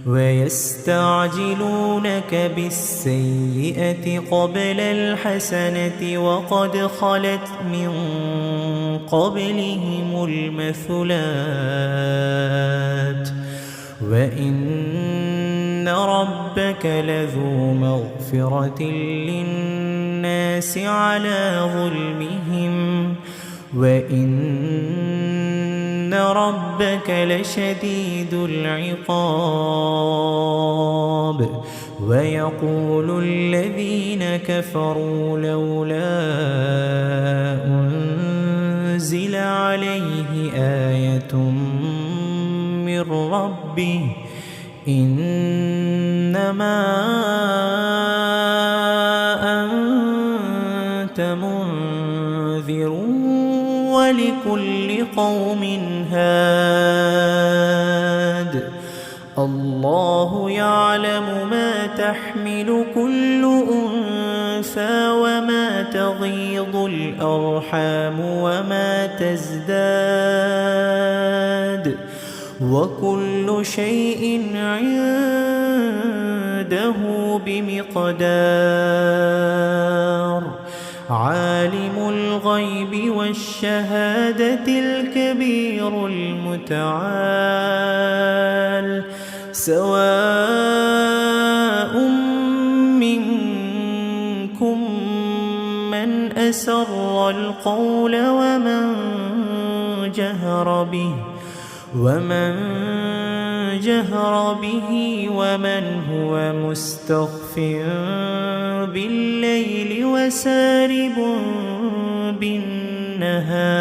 ويستعجلونك بالسيئة قبل الحسنة وقد خلت من قبلهم المثلات وإن ربك لذو مغفرة للناس على ظلمهم وإن ربك لشديد العقاب ويقول الذين كفروا لولا أنزل عليه آية من ربه إنما أنت منذر ولكل قوم هاد الله يعلم ما تحمل كل أنثى وما تغيض الأرحام وما تزداد وكل شيء عنده بمقدار عالم الغيب والشهادة الكبير المتعال سواء منكم من أسر القول ومن جهر به ومن هو مستخف بالليل وسارب بالنهار